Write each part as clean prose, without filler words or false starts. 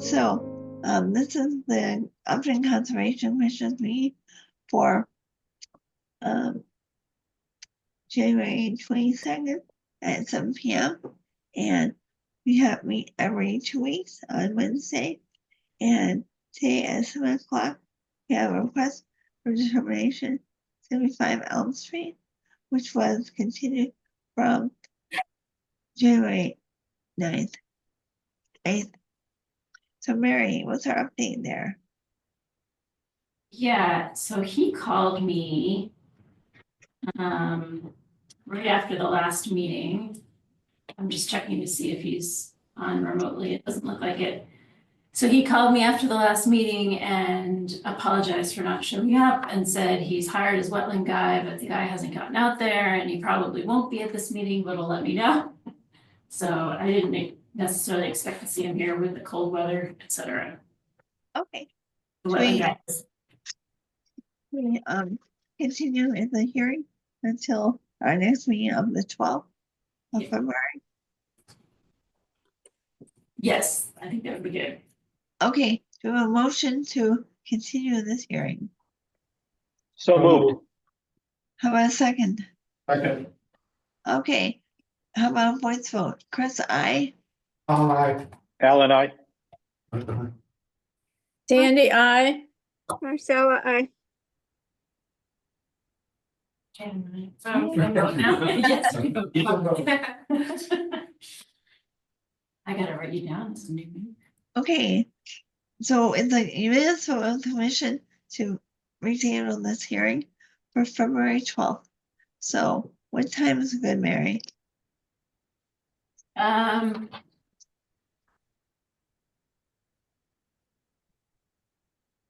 So, this is the Upton Conservation Commission meeting for January 22nd at 7 p.m. And we have meet every 2 weeks on Wednesday. And today at 7 o'clock, we have a request for determination 75 Elm Street, which was continued from January 9th, 8th. So Mary, what's our update there? Yeah, so he called me right after the last meeting. I'm just checking to see if he's on remotely. It doesn't look like it. So he called me after the last meeting and apologized for not showing up and said he's hired his wetland guy, but the guy hasn't gotten out there and he probably won't be at this meeting, but he'll let me know. So I didn't necessarily expect to see him here with the cold weather, etc. Okay. The wetland guys. We continue in the hearing until our next meeting of the 12th of February. Yes, I think that would be good. Okay, do we have a motion to continue this hearing? So moved. How about a second? Second. Okay, how about a voice vote? Chris, aye. Aye. Alan, aye. Sandy, aye. Marcella, aye. Yes. I gotta write you down. Okay, so in the minutes of the commission to retain on this hearing for February 12th. So what time is good, Mary?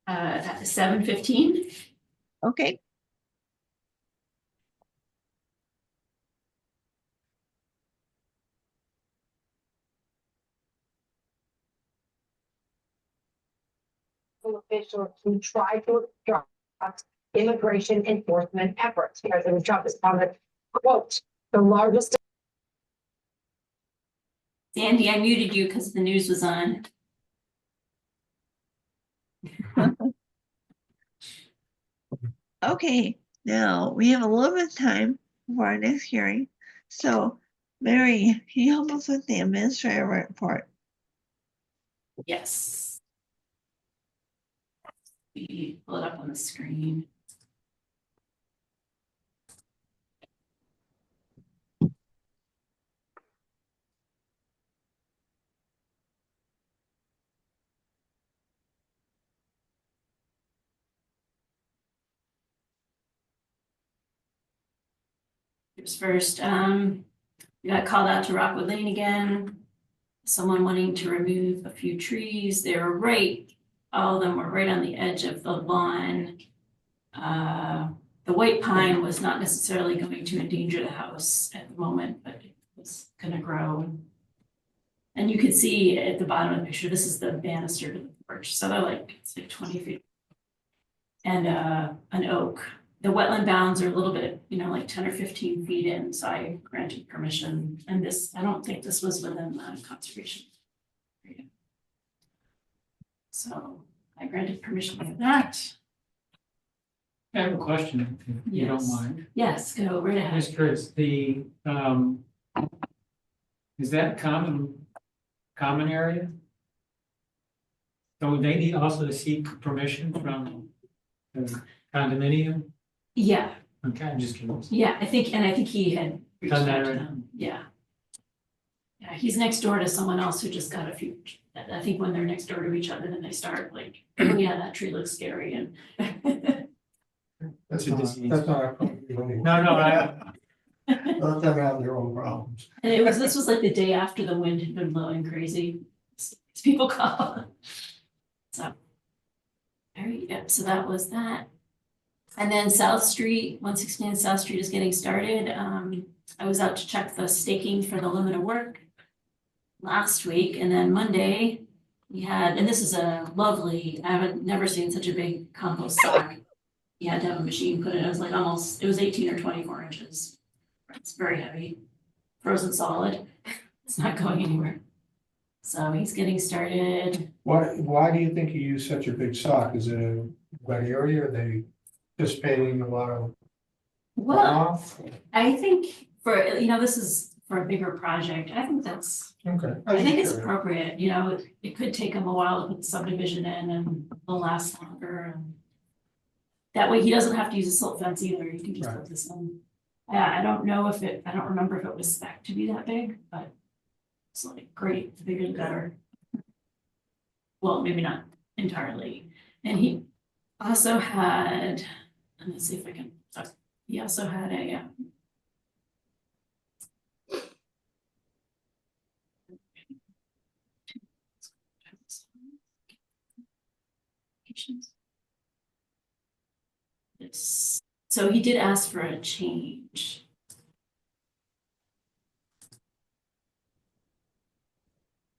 7:15. Okay. Officials who try to obstruct immigration enforcement efforts. President Trump has commented, quote, the largest. Sandy, I muted you because the news was on. Okay, now we have a little bit of time for our next hearing. So, Mary, can you help us with the administrative report? Yes. Pull it up on the screen. First, we got called out to Rockwood Lane again. Someone wanting to remove a few trees. They were right, all of them were right on the edge of the lawn. The white pine was not necessarily going to endanger the house at the moment, but it was gonna grow. And you can see at the bottom of the picture, this is the banister to the porch. So they're like, it's like 20 feet. And an oak. The wetland bounds are a little bit, like 10 or 15 feet in, so I granted permission. And this, I don't think this was within the conservation area. So I granted permission for that. I have a question, if you don't Yes. mind. Yes, go right ahead. Just curious, is that common area? So they need also to seek permission from the condominium? Yeah, Okay, I'm just curious. yeah, I think he had reached Done that out to already? them, yeah. Yeah, he's next door to someone else who just got a few, I think when they're next door to each other, then they start like, oh yeah, that tree looks scary and. That's a disease. That's not our problem. No, Let them have their own problems. And this was like the day after the wind had been blowing crazy. People call. So. So that was that. And then South Street, 169 South Street is getting started. I was out to check the staking for the limit of work last week, and then Monday we had, and this is a lovely, I haven't never seen such a big compost sack. You had to have a machine put in. It was like almost, it was 18 or 24 inches. It's very heavy, frozen solid. It's not going anywhere. So he's getting started. Why do you think you use such a big sock? Is it a wet area? Are they anticipating a lot of Well, runoff? I think for, this is for a bigger project. I think that's, Okay. I think it's appropriate, it could take him a while to put the subdivision in and it'll last longer and. That way he doesn't have to use a silt fence either. You can just Right. put this in. I don't know if I don't remember if it was spec to be that big, but it's like great, the bigger the better. Well, maybe not entirely. And he also had, let's see if I can, he also had a, so he did ask for a change.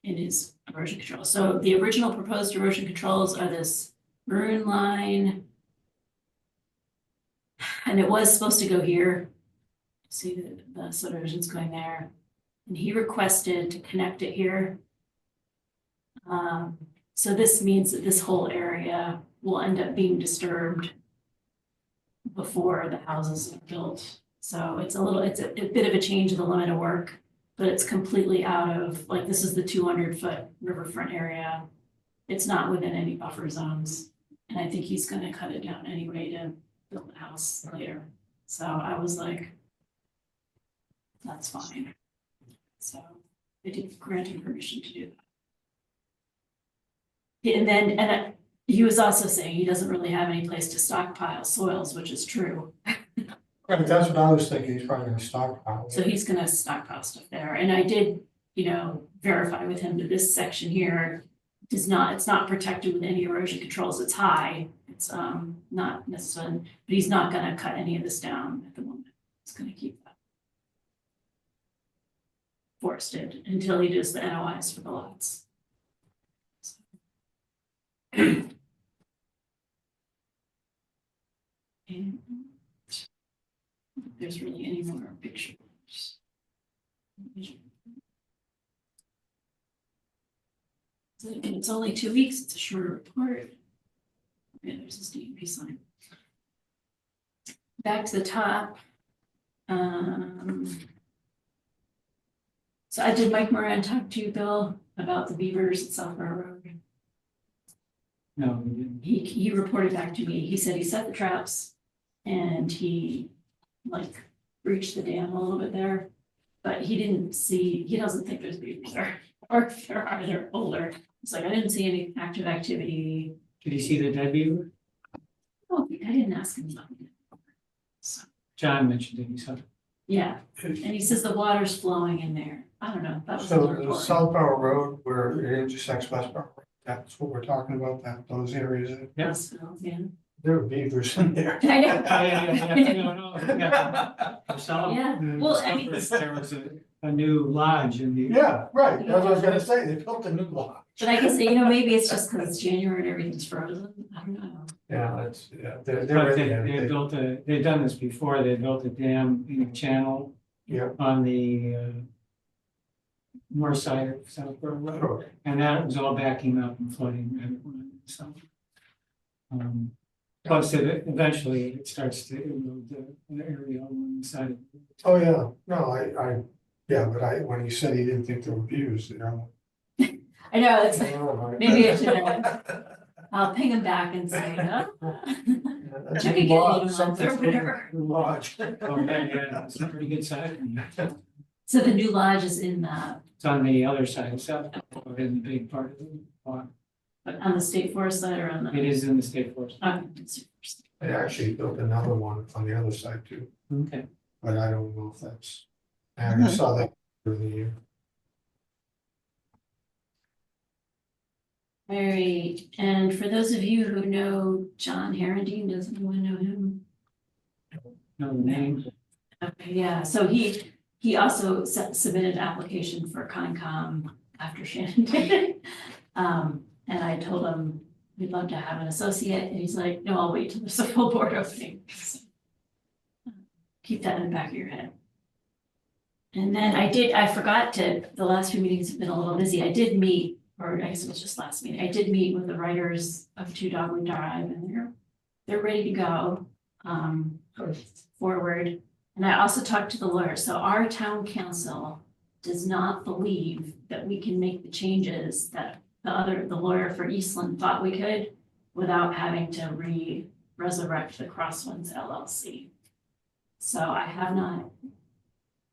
In his erosion control. So the original proposed erosion controls are this maroon line. And it was supposed to go here. See the subdivision's going there. And he requested to connect it here. So this means that this whole area will end up being disturbed before the houses are built. So it's a bit of a change of the limit of work. But it's completely out of, like, this is the 200-foot riverfront area. It's not within any buffer zones. And I think he's gonna cut it down anyway to build a house later. So I was like, that's fine. So they did grant him permission to do that. And then, he was also saying he doesn't really have any place to stockpile soils, which is true. Right, that's what I was thinking. He's probably gonna stockpile. So he's gonna stockpile stuff there, and I did, verify with him that this section here it's not protected with any erosion controls, it's high. It's not necessarily, but he's not gonna cut any of this down at the moment. He's gonna keep that forested until he does the NOIs for the lots. And if there's really any more pictures. And it's only 2 weeks, it's a shorter report. Yeah, there's this DEP sign. Back to the top. So I did Mike Moran talk to you, Bill, about the beavers at South Borough Road. No, we didn't. He reported back to me, he said he set the traps and he breached the dam a little bit there. But he doesn't think there's beavers there, or if there are, they're older. It's like, I didn't see any active activity. Did you see the dead beaver? Oh, I didn't ask him about it. So, John mentioned it, he said. yeah, and he says the water's flowing in there. I don't know, that was the So the report. Southborough Road where it intersects Westborough, that's what we're talking about, those areas, Yes, yeah. there are beavers in there. I know. Yeah, well, I mean, There was a new lodge in the. Yeah, right, that's what I was gonna say, they built a new lodge. but I can say, maybe it's just because it's January and everything's frozen. I don't know. Yeah, they're But ready. they've done this before, they built a dam in a channel Yeah. on the north side of Southborough Road, Sure. and that was all backing up and flooding everyone, so. Plus, eventually it starts to erode the area on the side of. Oh, yeah, no, when he said he didn't think there were views, I know, it's like, maybe I should have. I'll ping him back and say, huh? That's Check a again, lodge, or something's whatever. lodge. Okay, yeah, it's a pretty good side. So the new lodge is in It's on the other side of Southborough, in the big part of the park. on the state forest side or on the? It is in the state forest. State forest. They actually built another one on the other side too, Okay. but I don't know if that's, I haven't saw that for the year. All right, and for those of you who know John Herendeen, does anyone know him? Know the name? Okay, yeah, so he also submitted an application for Concom after Shannon did it. And I told him we'd love to have an associate, and he's like, no, I'll wait till there's a full board opening. So, keep that in the back of your head. And then I forgot to, the last few meetings have been a little busy. I did meet, or I guess it was just last meeting, I did meet with the writers of Two Dogwood Drive and they're ready to go, forward. And I also talked to the lawyer. So our town council does not believe that we can make the changes that the lawyer for Eastland thought we could without having to resurrect the Crosswinds LLC. So I have not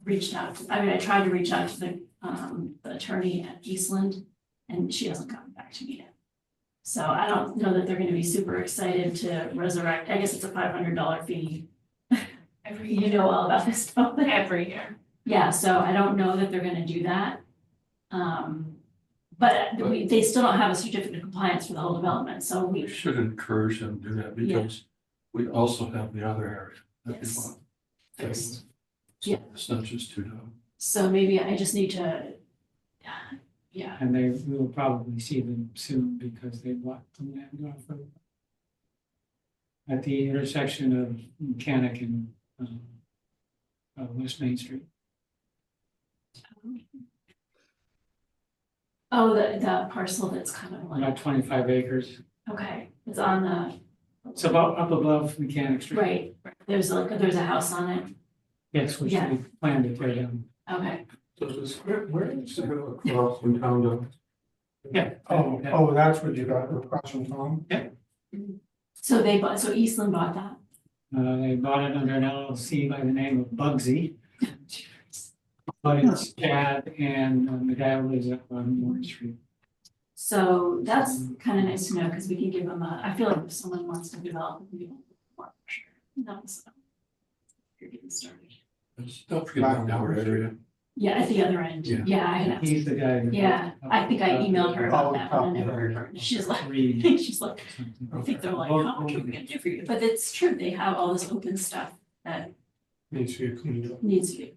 reached out, I tried to reach out to the attorney at Eastland, and she hasn't gotten back to me yet. So I don't know that they're gonna be super excited to resurrect, I guess it's a $500 fee. You know all about this stuff. Every year. Yeah, so I don't know that they're gonna do that. But they still don't have a certificate of compliance for the whole development, so We we, should encourage them to do that Yeah. because we also have the other area that we Yes. want. Fixed. So Yeah. It's not just two dogs. so maybe I just need to, yeah, And we will probably see them soon because they bought the land off of at the intersection of Mechanic and West Main Street. oh, the parcel that's kind of like, About 25 acres. okay, it's on the, It's about up above Mechanic Street. right, there's a house on it, Yes, which Yeah. we plan to tear down. okay. So this, where is it across from town though? Yeah. Oh, that's what you got across from Tom? So Eastland bought that? They bought it under an LLC by the name of Bugsy, but it's Chad and the guy who lives up on North Street. So that's kind of nice to know, because we can give them I feel like if someone wants to develop, we can more for sure. That's, you're getting started. Don't forget about our area. Yeah, at the other end, Yeah. yeah, I had, He's the guy. that- yeah, I think I emailed her about Oh, that, but I top never heard area. her. She's like, Reed she's like, something. I think they're like, how much are we gonna do for you? But it's true, they have all this open stuff that Needs to be cleaned up. needs to get.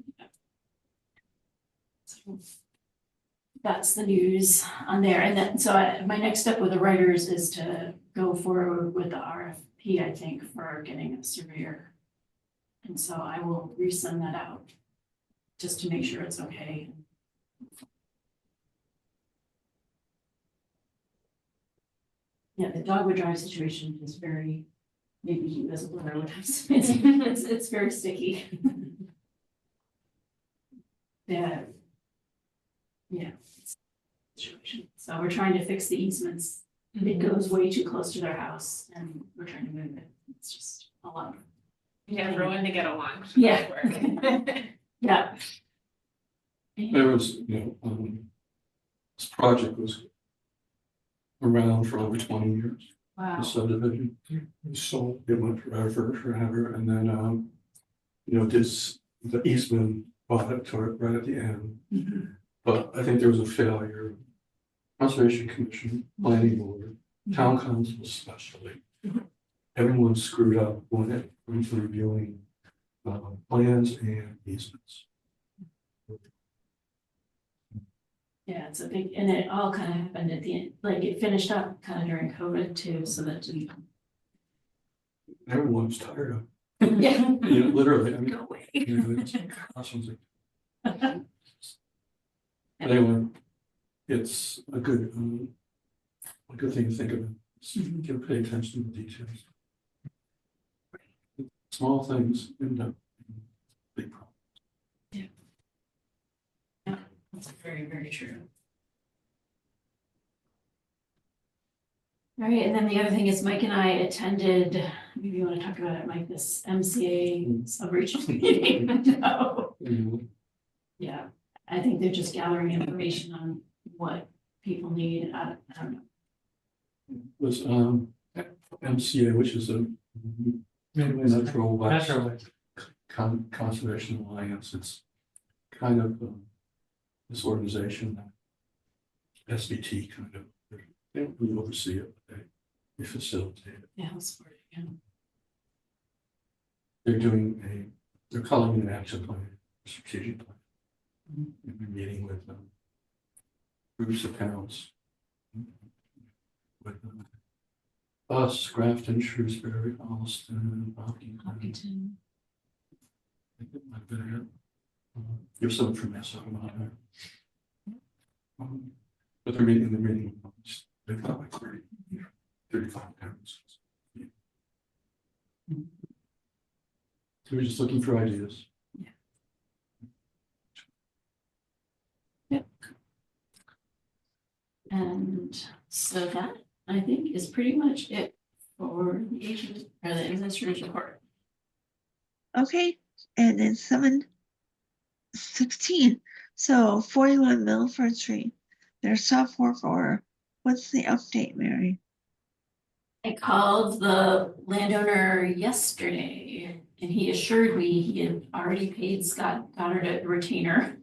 So that's the news on there, and then, so my next step with the writers is to go forward with the RFP, I think, for getting a surveyor. And so I will resend that out, just to make sure it's okay. Yeah, the Dogwood Drive situation is very, maybe you as a lawyer would have, it's very sticky. Yeah. Yeah. Situation. So we're trying to fix the easements. It goes way too close to their house and we're trying to move it. It's just a lot. Yeah, everyone to get along. Yeah. Yeah. There was, this project was around for over 20 years, Wow. the subdivision. So it went forever, and then, the easement bought it to it right at the end. Mhm. But I think there was a failure. Conservation Commission, Planning Board, Town Council especially. Everyone screwed up when it comes to reviewing plans and easements. Yeah, it's a big, and it all kind of happened at the end, like it finished up kind of during COVID too, so that didn't. Everyone's tired of, Yeah. literally, I mean, Go away. it's awesome. But anyway, it's a good thing to think about. Give pay attention to the details. Small things end up being big problems. That's very, very true. All right, and then the other thing is Mike and I attended, maybe you want to talk about it, Mike, this MCA sub-regional meeting. No. Yeah, I think they're just gathering information on what people need. I don't know. Was MCA, which is a Natural West Natural. Conservation Alliance. It's kind of this organization, SVT kind of, they don't really oversee it, but they facilitate it. Yeah, I'll support it, yeah. They're calling it an action plan, strategic plan. We've been meeting with Bruce accounts. With us, Grafton, Shrewsbury, Alston, Hopkins. Hopkinton. I think it might have been There's some from SO on there. But they're meeting, they've got like 35 pounds. So we're just looking for ideas. And so that, I think, is pretty much it for the agent or the administrator's report. Okay, and then 7:16, so 41 Milford Street, their stop work order. What's the update, Mary? I called the landowner yesterday and he assured me he had already paid Scott Goddard a retainer.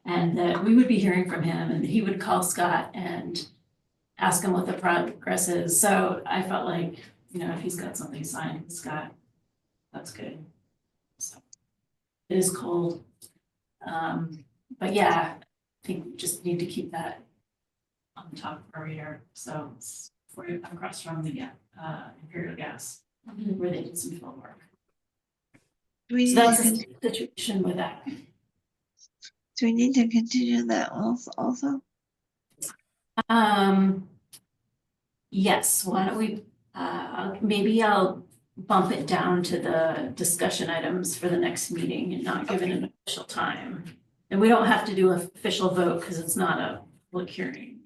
And that we would be hearing from him and he would call Scott and ask him what the progress is. So I felt like, you know, if he's got something signed with Scott, that's good. So it is cold. But yeah, I think we just need to keep that on the top of our radar. So it's across from the Imperial Gas, where they did some field work. Do we So need to that's the continue, situation with that. do we need to continue that also? Yes, why don't we, maybe I'll bump it down to the discussion items for the next meeting and not give it an official time. And we don't have to do an official vote because it's not a public hearing.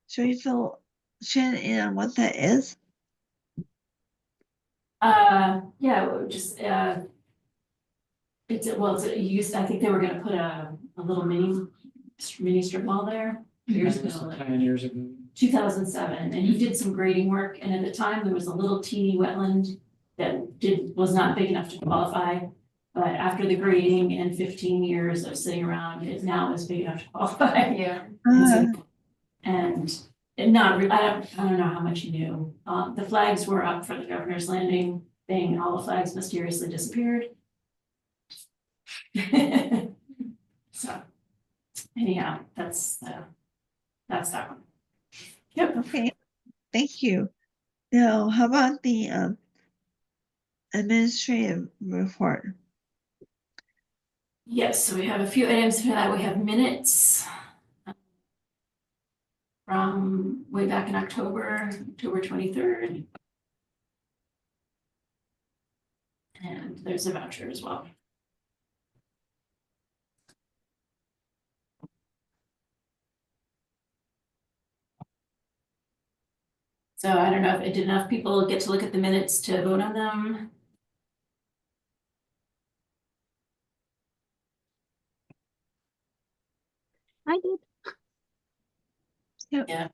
Should we fill Shannon in on what that is? Yeah, we'll just, it's a use, I think they were gonna put a little mini strip mall there years ago. 10 years ago. 2007, and he did some grading work, and at the time, there was a little teeny wetland that was not big enough to qualify. But after the grading and 15 years of sitting around, it now is big enough to qualify. Yeah. And not, I don't know how much you knew. The flags were up for the Governor's Landing thing, all the flags mysteriously disappeared. So, anyhow, that's that one. Yep. Okay, thank you. Now, how about the administrative report? Yes, so we have a few items for that. We have minutes from way back in October 23rd. And there's a voucher as well. So I don't know if did enough people get to look at the minutes to vote on them. I did. Yeah.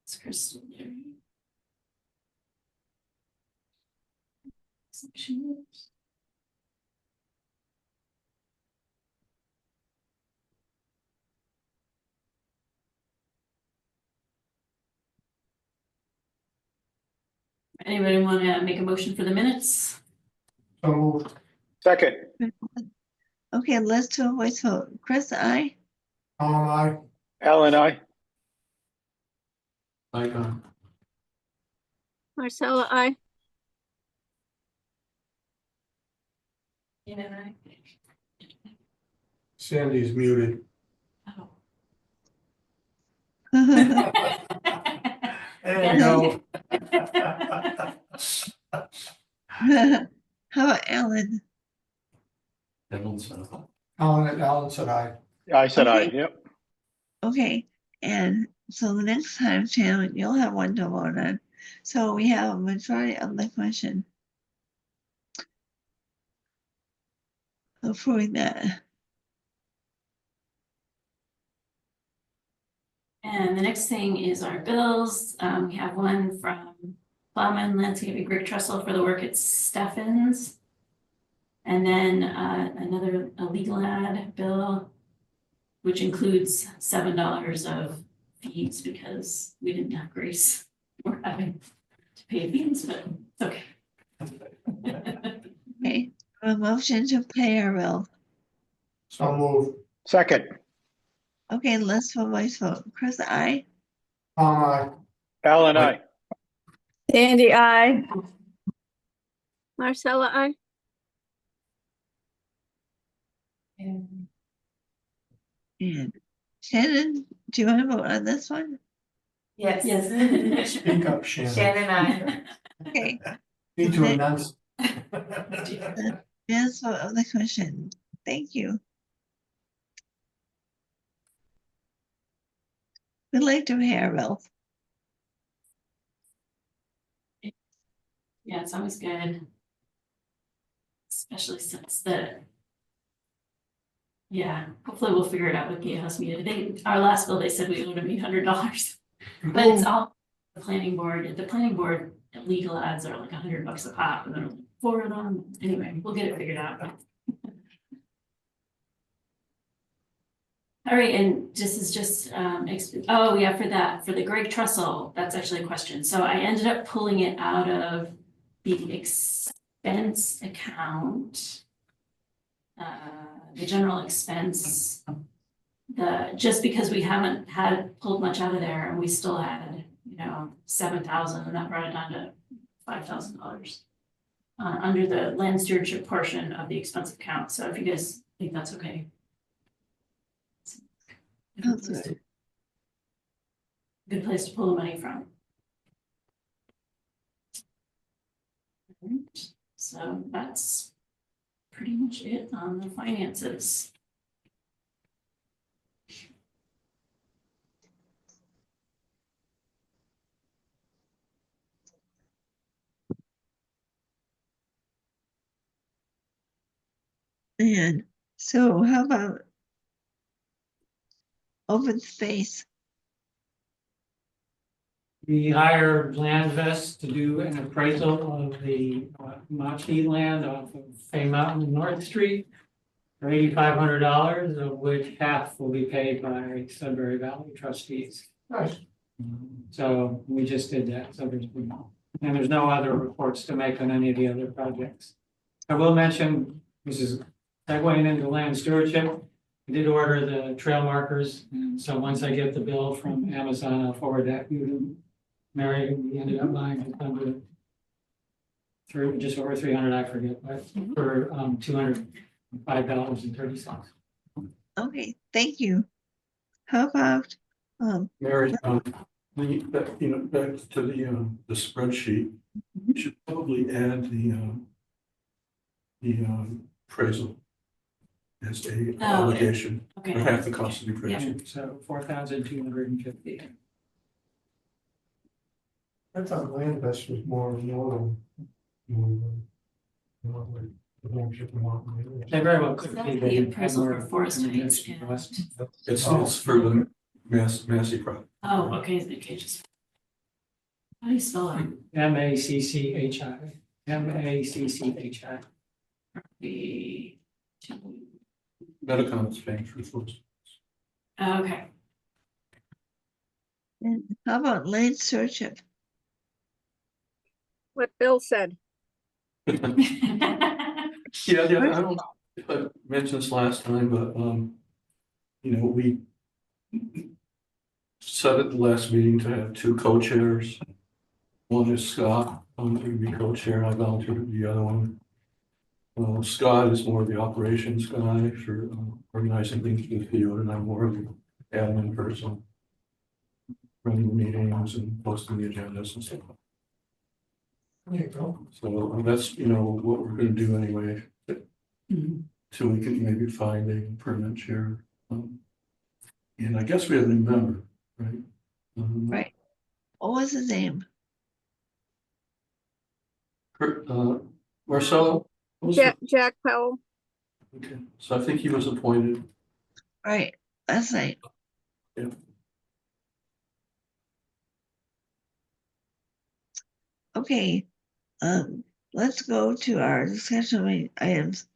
It's Crystal there. Section. Anybody want to make a motion for the minutes? So moved. Second, Okay, let's do a voice vote. Chris, aye. Aye. Alan, I. Like, Marcella, I. Yeah. Sandy's muted. Oh. There you go. How about Alan? Alan said aye. I said aye, Okay. yep. Okay, and so the next time, Shannon, you'll have one to vote on. So we have a majority of the question. Approving that. And the next thing is our bills. We have one from Plowman Landscaping Brick Trestle for the work at Steffens. And then another legal ad bill, which includes $7 of fees because we didn't have grace. We're having to pay fees, but it's okay. Okay, a motion to pay our bill. So moved. Second, Okay, let's vote voice vote. Chris, aye. Aye. Alan, I. Sandy, I. Marcella, I. And And Shannon, do you want to vote on this one? Yes. Yes. Speak up, Shannon. Shannon, I. Okay, Need to announce. yes, vote of the commission. Thank you. We'd like to hear, Bill. Yeah, it's always good. Especially since yeah, hopefully we'll figure it out with Gatehouse Media. Our last bill, they said we owed them $800, but it's all the planning board. The planning board legal ads are like $100 a pop, and then 4 of them. Anyway, we'll get it figured out. All right, and this is just, oh yeah, for the Greg Trussell, that's actually a question. So I ended up pulling it out of the expense account. The general expense, just because we haven't had pulled much out of there and we still had, you know, 7,000, and that brought it down to $5,000 under the land stewardship portion of the expense account. So if you guys think that's okay. That's good. Good place to pull the money from. Alright, so that's pretty much it on the finances. And so how about open space? We hired Landvest to do an appraisal of the Machi land off of Fay Mountain North Street for $8,500, of which half will be paid by Sudbury Valley trustees. Nice. So we just did that, so there's no other reports to make on any of the other projects. I will mention, this is segueing into land stewardship. I did order the trail markers, and so once I get the bill from Amazon, I'll forward that to you to Mary. We ended up buying it under just over 300, I forget, but for $205.30. Okay, thank you. How about, Mary, back to the spreadsheet, you should probably add the appraisal as a obligation, Okay. or half the cost of the appraisal. So $4,250. I thought Landvest was more normal. They very well could Is that be. the appraisal for Forest Heights and- It's for the Massey project. Oh, okay, just. How do you spell it? MACCHI. MACCHI. The. Metacom is paying for it. Okay. and how about land stewardship? What Bill said. Yeah, I don't know if I mentioned this last time, but, we said at the last meeting to have 2 co-chairs. One is Scott, to be co-chair, I volunteered to be the other one. Scott is more of the operations guy for organizing things in the field, and I'm more of the admin person. Running the meetings and posting the agendas and stuff. There you go. So that's, what we're gonna do anyway, Mhm. till we can maybe find a permanent chair. And I guess we have a new member, right? Right. What was his name? Kurt, Marcelo? what was Jack Powell. it? Okay, so I think he was appointed. Right, last night. Yeah. Okay, let's go to our discussion items.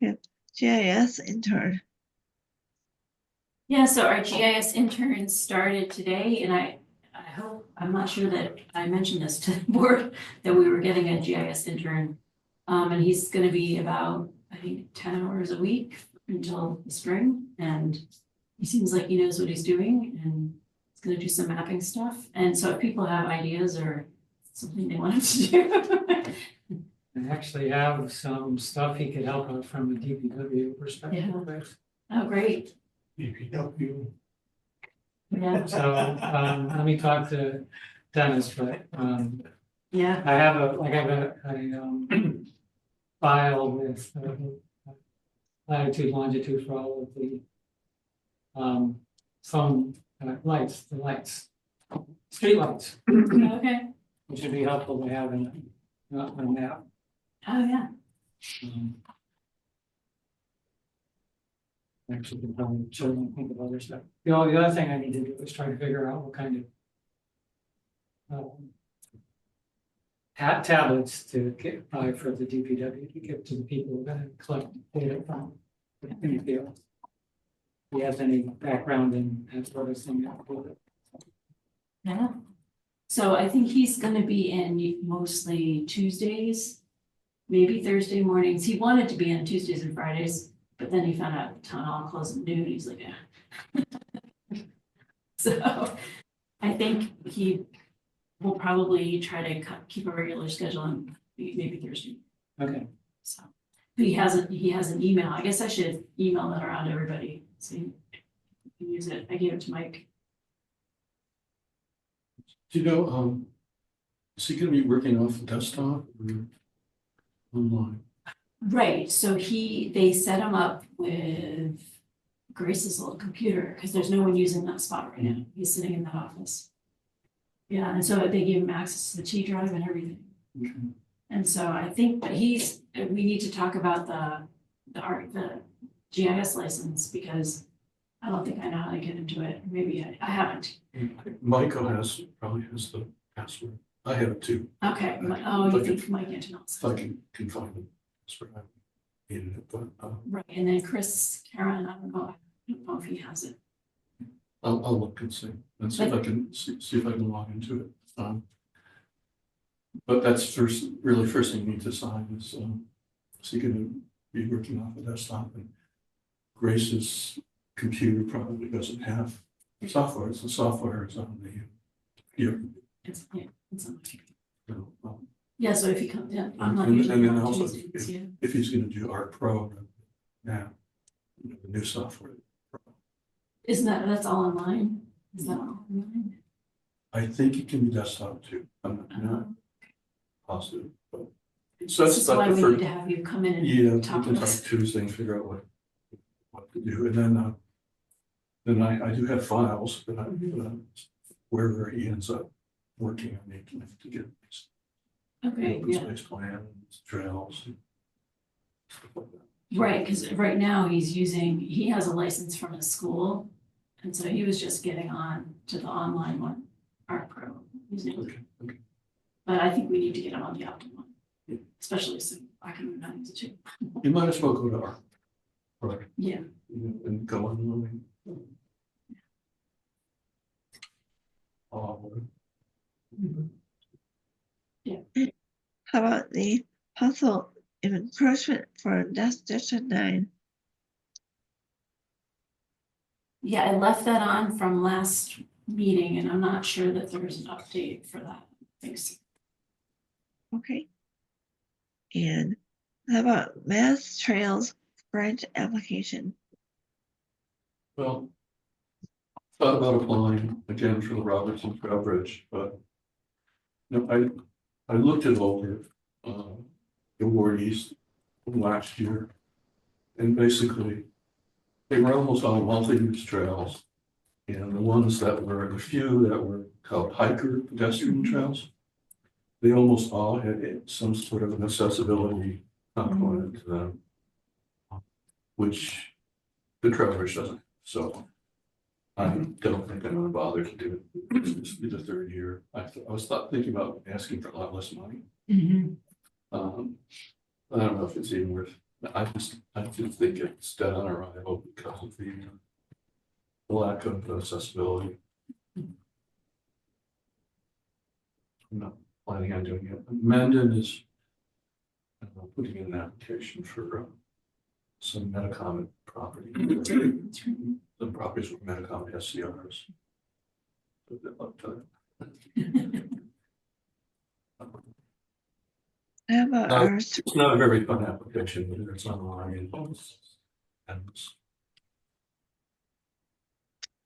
We have GIS intern. Yeah, so our GIS intern started today, and I hope, I'm not sure that I mentioned this to the board, that we were getting a GIS intern. And he's gonna be about, I think, 10 hours a week until the spring, and he seems like he knows what he's doing, and he's gonna do some mapping stuff. And so if people have ideas or something they wanted to do. I actually have some stuff he could help out from a DPW perspective. Oh, great, DPW. yeah, So, let me talk to Dennis, but, yeah, I have file with latitude, longitude for all of the phone lights, street lights, okay, which would be helpful to have in a map. oh, yeah, Um, Actually, could probably certainly think of other stuff. The other thing I need to do is try to figure out what kind of tablets to buy for the DPW to give to the people who are gonna collect data from in the field. Do you have any background in that sort of thing? yeah. So I think he's gonna be in mostly Tuesdays, maybe Thursday mornings. He wanted to be in Tuesdays and Fridays, but then he found out town hall closed at noon. He's like, yeah. So I think he will probably try to keep a regular schedule and maybe Thursday. Okay, So he has an email. I guess I should email that around to everybody. So you can use it. I gave it to Mike. Do you know, is he gonna be working off the desktop or online? Right, so they set him up with Grace's little computer, because there's no one using that spot right now. He's sitting in that office. Yeah, and so they gave him access to the T drive and everything. Okay. And so I think, but we need to talk about the GIS license, because I don't think I know how to get into it. Maybe I haven't. Michael probably has the password. I have it too. Okay, oh, you think Mike Antonellis? If I can find the password, I needed it, but Right, and then Chris Karen, I don't know if he has it. I'll look and see if I can see if I can log into it. But that's first thing you need to sign is he gonna be working off the desktop, and Grace's computer probably doesn't have software. The software is on the It's on my you know, Yeah, so if he comes in, I'm not And usually then on also, Tuesdays, yeah. if he's gonna do Art Pro now, the new software. Isn't that's all online? Is that all online? I think it can be desktop too. I'm not Oh. positive, but. So This that's is why like we the need first, to have you come in yeah, we and talk can to talk us. Tuesday and figure out what to do, and then I do have files that I, wherever he ends up working on it, to get Okay, open yeah, space plans, trails. and stuff like that. right, because right now he has a license from his school. And so he was just getting on to the online one, Art Pro. Okay, okay. But I think we need to get him on the Optum one. Yeah. Especially so I can learn how to use it too. You might as well go to Art. Right. Yeah, And go online. How about the possible encroachment for District 9? yeah, I left that on from last meeting and I'm not sure that there's an update for that. Thanks. Okay. And how about Mass Trails grant application? Well, thought about applying again for the Robertson Trail Bridge, but. No, I looked it over, the awardees from last year. And basically, they were almost all multi-use trails. And the few that were called hiker pedestrian trails. They almost all had some sort of an accessibility component to them. Which the Trail Bridge doesn't, so. I don't think I'm gonna bother to do it. This will be the third year. I was thinking about asking for a lot less money. I don't know if it's even worth, I just think it's dead on arrival because of the lack of accessibility. I'm not planning on doing it. Mendon is putting in an application for some Metacom property. The properties with Metacom SCRs. So good luck to that. How about No. our, It's not a very fun application, but it's online. And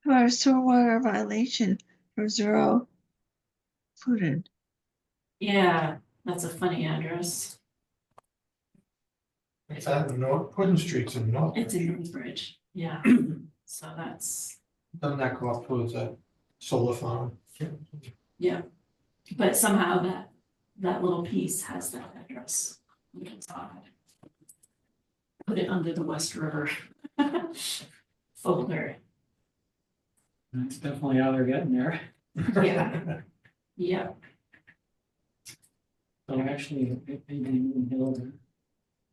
our stormwater violation for zero footed? Yeah, that's a funny address. It's at the North, Puddin Street's in North. It's in Northbridge, yeah. So that's, Doesn't that go up towards that solar farm? yeah. But somehow that little piece has that address, which is odd. Put it under the West River folder. That's definitely how they're getting there. Yeah. Yeah, So actually, they didn't build it.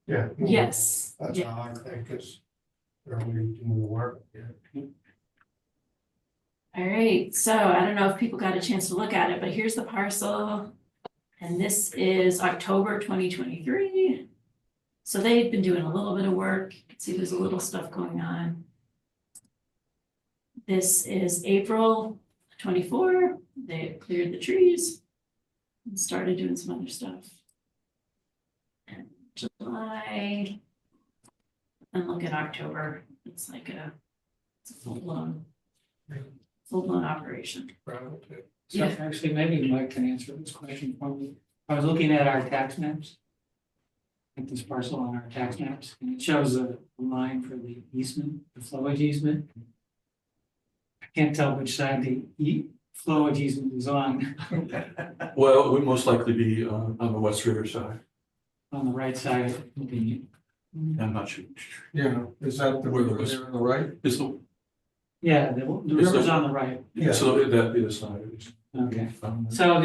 Yeah. yes, That's yeah. how I think is. They're really doing the work, yeah. All right, so I don't know if people got a chance to look at it, but here's the parcel. And this is October 2023. So they've been doing a little bit of work. You can see there's a little stuff going on. This is April 24. They cleared the trees and started doing some other stuff. And July. And look at October. It's like it's a full-blown operation. So Yeah. actually, maybe Mike can answer this question for me. I was looking at our tax maps. At this parcel on our tax maps, and it shows a line for the easement, the flowage easement. I can't tell which side the flowage easement is on, Well, it would most likely be on the West River side. on the right side. I'm not sure. Yeah, is that the Where river there is- there on the right? Is the, Yeah, the river's on the right. Yeah. so that'd be the side. Okay. So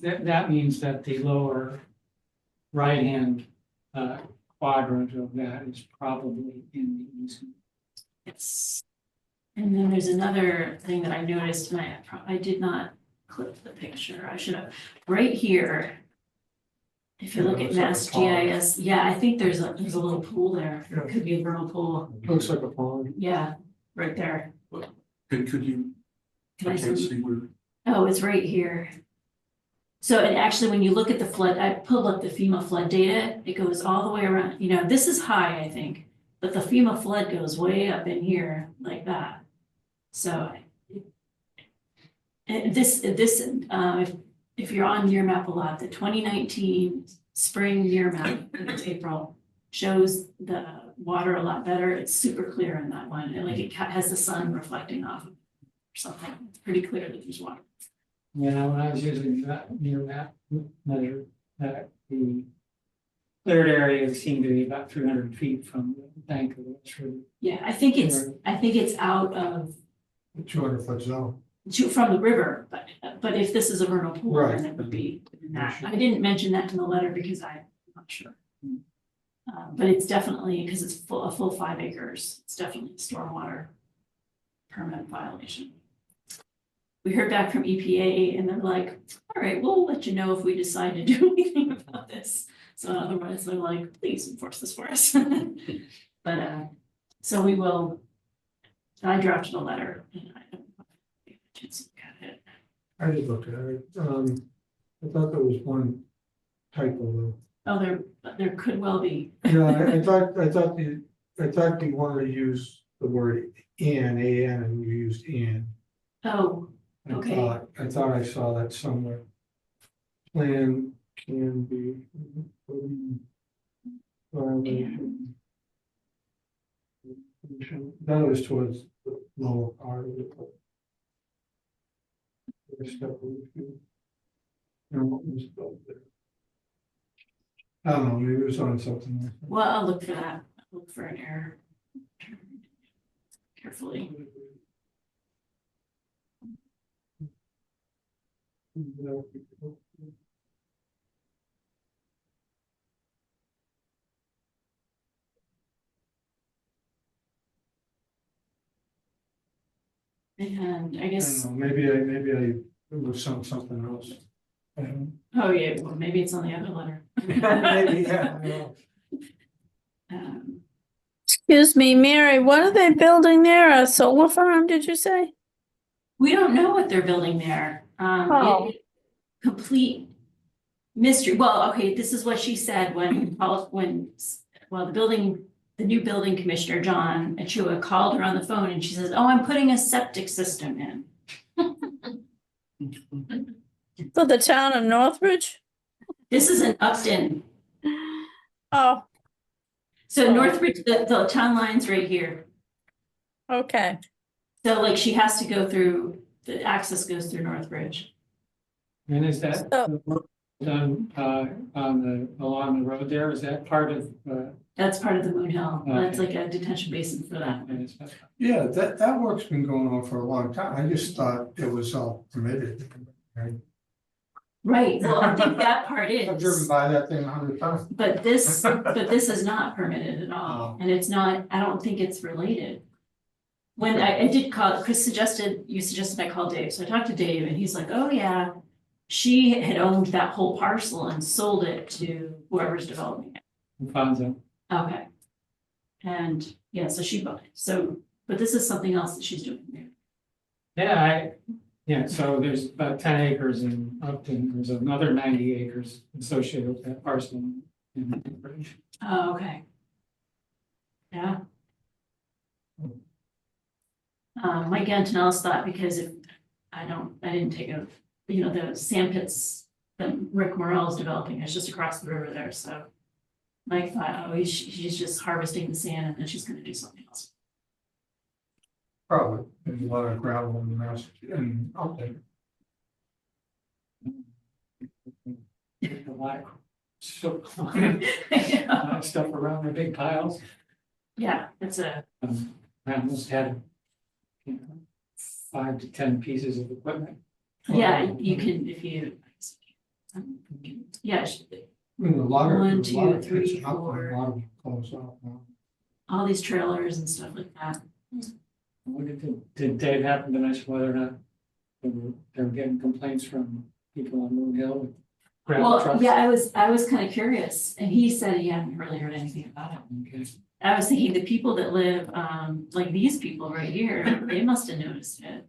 that means that the lower right-hand quadrant of that is probably in the easement. Yes. And then there's another thing that I noticed, and I did not clip the picture. I should have, right here. If you Yeah, look at looks like a Mass pond. GIS, yeah, I think there's a little pool there. Yeah. Could be a vernal pool. Looks like a pond. Yeah, right there. Could you, Can I I can't zoom? see where, Oh, it's right here. So, and actually, when you look at the flood, I pulled up the FEMA flood data, it goes all the way around, this is high, I think. But the FEMA flood goes way up in here like that. So. And if you're on Near Map a lot, the 2019 spring Near Map, it's April, shows the water a lot better. It's super clear in that one. And like it has the sun reflecting off of it or something. It's pretty clear that there's water. Yeah, when I was using that near map measure, that the cleared area seemed to be about 300 feet from the bank of the West River. Yeah, I think it's out of, 200-foot zone. from the river, but if this is a vernal pool, Right. then it would be in that. I didn't mention that in the letter because I'm not sure. But it's definitely, because it's a full 5 acres, it's definitely a stormwater permit violation. We heard back from EPA and they're like, all right, we'll let you know if we decide to do anything about this. So otherwise they're like, please enforce this for us. But so we will, I drafted a letter and I don't know if you have a chance to look at it. I just looked at it. I thought there was one typo Oh, there could well be. though. Yeah, I thought you wanted to use the word an, and you used an. Oh, okay. I thought I saw that somewhere. Plan can be. Violation. That was towards the lower part of it. I don't know, maybe it was on something like that. Well, I'll look for that. I'll look for an error. Carefully. And I I guess, don't know, maybe it was something else. oh yeah, well, maybe it's on the other letter. Maybe, yeah, I know. Um, Excuse me, Mary, what are they building there? A solar farm, did you say? We don't know what they're building there. Oh. Complete mystery, well, okay, this is what she said when, the new building commissioner, John Achua, called her on the phone and she says, oh, I'm putting a septic system in. For the town of Northbridge? This is in Upton. Oh, So Northbridge, the town line's right here. okay. So like she has to go through, the access goes through Northbridge. And is that So- done, along the road there? Is that part of, That's part of the Moon Hill. That's Okay. like a detention basin for that. Yeah, that work's been going on for a long time. I just thought it was all permitted. Right, well, I think that part I've driven is, by that thing 100 times. but this is not permitted at all, and it's not, I don't think it's related. When I did call, you suggested I call Dave, so I talked to Dave and he's like, oh yeah. She had owned that whole parcel and sold it to whoever's developing it. Fonzo. Okay. And yeah, so she bought it, so, but this is something else that she's doing here. Yeah, so there's about 10 acres in Upton, there's another 90 acres associated with that parcel. in Northbridge. Oh, okay. Yeah. Mike Antonellis thought because if, I didn't take a, the sand pits that Rick Morrell is developing is just across the river there, so. Mike thought, oh, she's just harvesting the sand and then she's gonna do something else. Probably, there's a lot of gravel in the mass and out there. A lot of a lot of stuff around the big piles. Yeah, it's a, I almost had 5 to 10 pieces of equipment. yeah, you can, if you. Yeah, I mean, a lot of. One, there's a lot two, of three, pits out there, four. A lot of them close out now. all these trailers and stuff like that. Did Dave happen to mention whether or not they were getting complaints from people on Moon Hill with gravel Well, trucks? yeah, I was kind of curious, and he said he hadn't really heard anything about it. Okay. I was thinking the people that live, like these people right here, they must have noticed it.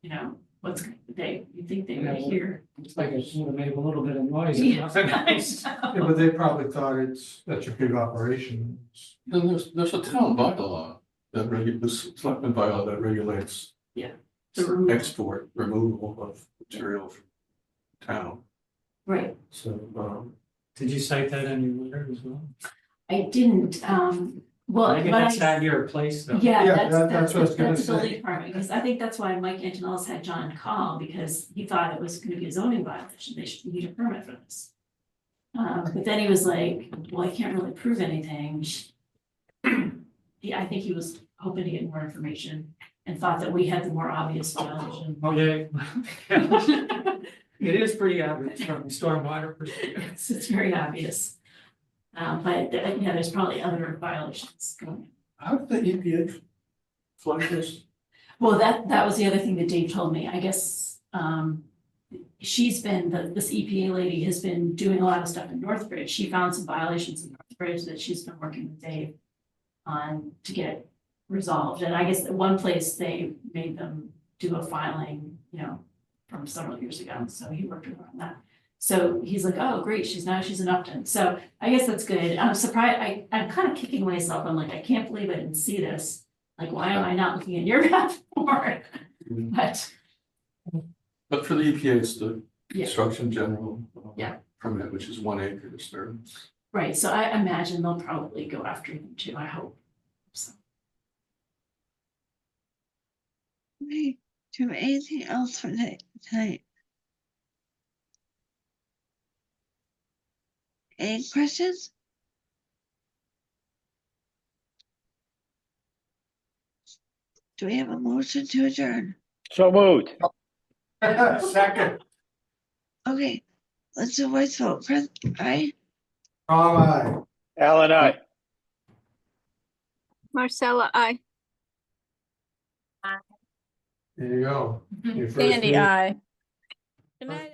You think they would hear. It's like it would have made a little bit of noise. Yeah, Nothing I else. know. Yeah, but they probably thought it's such a big operation. Then there's a town bylaw that this selectman bylaw that regulates The removal. export, removal of material from town. Right, So, Did you cite that in your letter as well? I didn't, well, I think but that's not your place though. yeah, Yeah, that's that's what I was gonna the building say. department, because I think that's why Mike Antonellis had John call, because he thought it was gonna be a zoning violation, they should need a permit for this. But then he was like, well, I can't really prove anything. Yeah, I think he was hoping to get more information and thought that we had the more obvious violation. Oh, yeah. It is pretty obvious from the stormwater perspective. It's very obvious. But yeah, there's probably other violations going on. how did the EPA flag this? Well, that was the other thing that Dave told me, I guess, she's been, this EPA lady has been doing a lot of stuff in Northbridge. She found some violations in Northbridge that she's been working with Dave on to get resolved. And I guess at one place they made them do a filing, from several years ago. So he worked with her on that. So he's like, oh, great, she's an Upton. So I guess that's good. I'm surprised, I'm kind of kicking myself. I'm like, I can't believe I didn't see this. Like, why am I not looking at your map more? But for the EPA, it's the Yeah. construction general. Yeah. Permit, which is 1 acre disturbance. Right, so I imagine they'll probably go after them too, I hope. So, Okay, do you have anything else for tonight? Any questions? Do we have a motion to adjourn? So moved. Second, Okay, let's do a voice vote. Chris, aye? aye. Alan, I. Marcella, I. There you go. Your first Sandy, meeting. I. Good night.